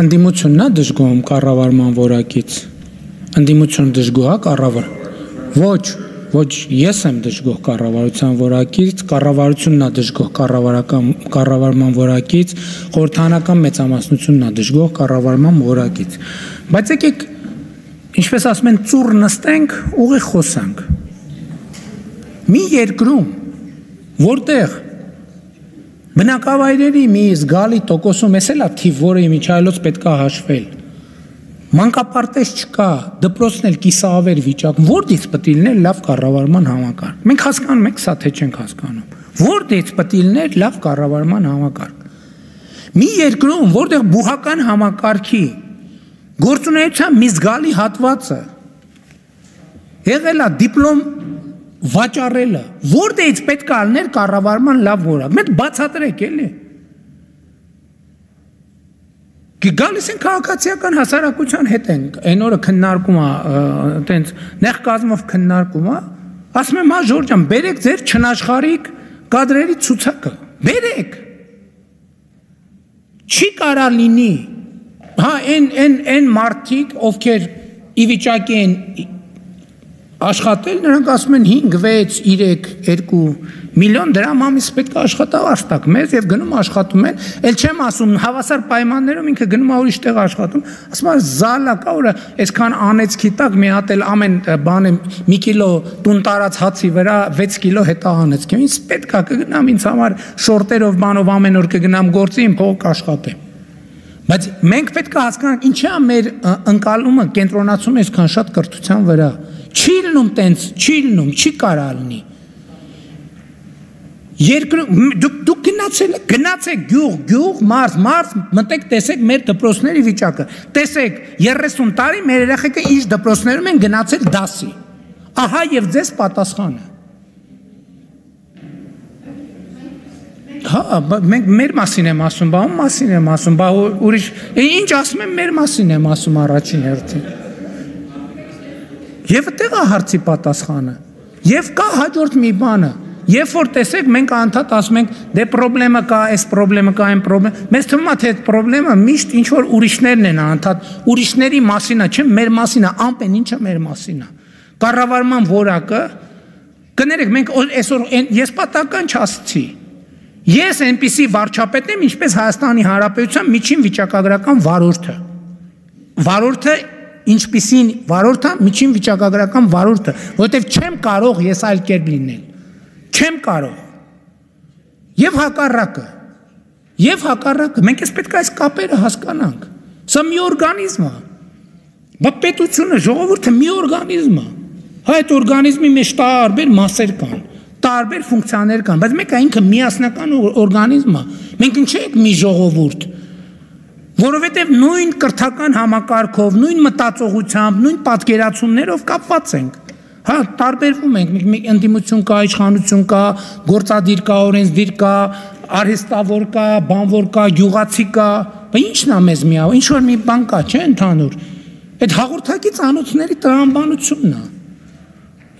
Ընդդիմությունն է դժգոհում կառավարման որակից։ Ընդդիմությունը դժգոհ է կառավար։ Ոչ, ես եմ դժգոհ կառավարության որակից, կառավարությունն է դժգոհ կառավարման որակից, խորհրդարանական մեծամասնությունն է դժգոհ կառավարման որակից։ Բայց եկեք, ինչպես ասում են, ծուռ նստենք, ուղիղ խոսանք։ Մի երկրում, որտեղ բնակավայրերի մի զգալի տոկոսում, էս էլ է թիվ, որը իմիջայլոց պետք է հաշվել։ Մանկապարտեզ չկա, դպրոցն էլ կիսավեր վիճակում, որտեղից պետք է լիներ լավ կառավարման համակարգ։ Մենք հասկանում ենք սա, թե չենք հասկանում։ Որտեղից պետք է լիներ լավ կառավարման համակարգ։ Մի երկրում, որտեղ բուհական համակարգի գործունեության մի զգալի հատվածը եղել է դիպլոմ վաճառելը, որտեղից պետք է լիներ կառավարման լավ որակ։ Մենք բացատրեք էլի։ Գալիս են քաղաքացիական հասարակության հետ ենք, այն օրը քննարկում է, տենց նեղ կազմով քննարկում է, ասում եմ, հա Ժորժ ջան, բերեք ձեր չնաշխարհիկ կադրերի ցուցակը, բերեք։ Չի կարա լինի, հա այն մարդիկ, ովքեր ի վիճակի են աշխատել, նրանք ասում են 5, 6, 3, 2 միլիոն դրամ ամիս պետք է աշխատավ աշտակ մեզ եւ գնում աշխատում են, էլ չեմ ասում հավասար պայմաններում ինքը գնում է ուրիշ տեղ աշխատում, ասում է զալա կա որը այսքան անեցքի տակ մի հատ էլ ամեն բանը 1 կիլո տուն տարած հացի վրա 6 կիլո հետա անեցք, ինձ պետք է կգնամ ինձ համար շորտերով բանով ամեն օր կգնամ գործի իմ փող կաշխատեմ։ Բայց մենք պետք է հասկանանք ինչի է մեր ընկալումը կենտրոնացում է այսքան շատ կրթության վրա։ Չի լինում տենց, չի լինում, չի կարա լինի։ Դուք գնացեք գյուղ, մարզ, մտեք տեսեք մեր դպրոցների վիճակը, տեսեք 30 տարի մեր երեխեքը ինչ դպրոցներում են գնացել դասի, ահա և ձեզ պատասխանը։ Հա, մենք մեր մասին եմ ասում, բա ում մասին եմ ասում, բա ուրիշ, ինչ ասում եմ մեր մասին եմ ասում առաջին հերթին։ Եվ տեղ է հարցի պատասխանը, և կա հաջորդ մի բանը, երբ որ տեսեք մենք անդադ ասում ենք դե պրոբլեմը կա, այս պրոբլեմը կա, այն պրոբլեմ, մեզ թվում է թե այդ պրոբլեմը միշտ ինչ որ ուրիշներն են անդադ, ուրիշների մասին է, չէ, մեր մասին է, ամեն ինչը մեր մասին է։ Կառավարման որակը, կներեք, մենք այսօր ես պատահական չասացի, ես այնպիսի վարչապետ եմ, ինչպես Հայաստանի Հանրապետության միջին վիճակագրական վարորդը ինչպիսին վարորդը, միջին վիճակագրական վարորդը, որովհետև չեմ կարող ես այլ կերպ լինել, չեմ կարող, և հակառակը, մենք ես պետք է այս կապերը հասկանանք, սա մի օրգանիզմ է, բա պետությունը, ժողովուրդը մի օրգանիզմ է, հա այդ օրգանիզմի մեջ տարբեր մասեր կան, տարբեր ֆունկցիաներ կան, բայց մեկը ինքը միասնական օրգանիզմ է, մենք ինչ ենք մի ժողովուրդ, որովհետև նույն կրթական համակարգով, նույն մտածողությամբ, նույն պատկերացումներով կապված ենք, հա, տարբերվում ենք, մենք ընդդիմություն կա, իշխանություն կա, գործադիր կա, օրենսդիր կա, արհեստավոր կա, բանվոր կա, գյուղացի կա, բա ինչն է մեզ միավ, ինչ որ մի բան կա, չէ, ընդհանուր, այդ հաղորդակի ծանոթների տրամաբանությունն է,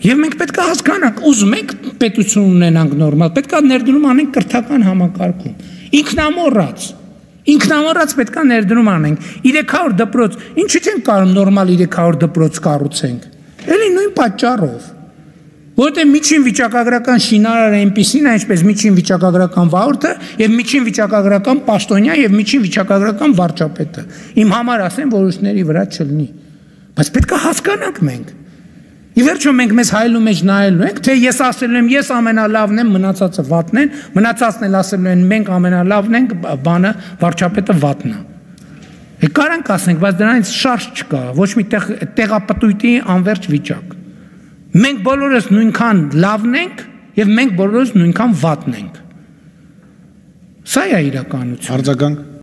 և մենք պետք է հասկանանք, ուզում ենք պետություն ունենանք նորմալ, պետք է ներդրում անենք կրթական համակարգում, ինքնամոռաց պետք է ներդրում անենք, 300 դպրոց, ինչի չենք կարող նորմալ 300 դպրոց կառուցենք, էլի նույն պատճառով, որովհետև միջին վիճակագրական շինարարը այնպիսին է, ինչպես միջին վիճակագրական վարորդը և միջին վիճակագրական պաշտոնյա և միջին վիճակագրական վարչապետը, իմ համար ասեմ, որ ուրիշների վրա չլինի, բայց պետք է հասկանանք մենք, ի վերջո մենք մեզ հայելու մեջ նայելու ենք, թե ես ասելու եմ, ես ամենալավն եմ, մնացածը վատն են, մնացածն էլ ասելու են, մենք ամենալավն ենք, բանը, վարչապետը վատն է։ Կարանք ասենք, բայց դրանից շարժ չկա, ոչ մի տեղապտույտի անվերջ վիճակ։ Մենք բոլորս նույնքան լավն ենք և մենք բոլորս նույնքան վատն ենք։ Սա է իրականություն։ Արձագանք։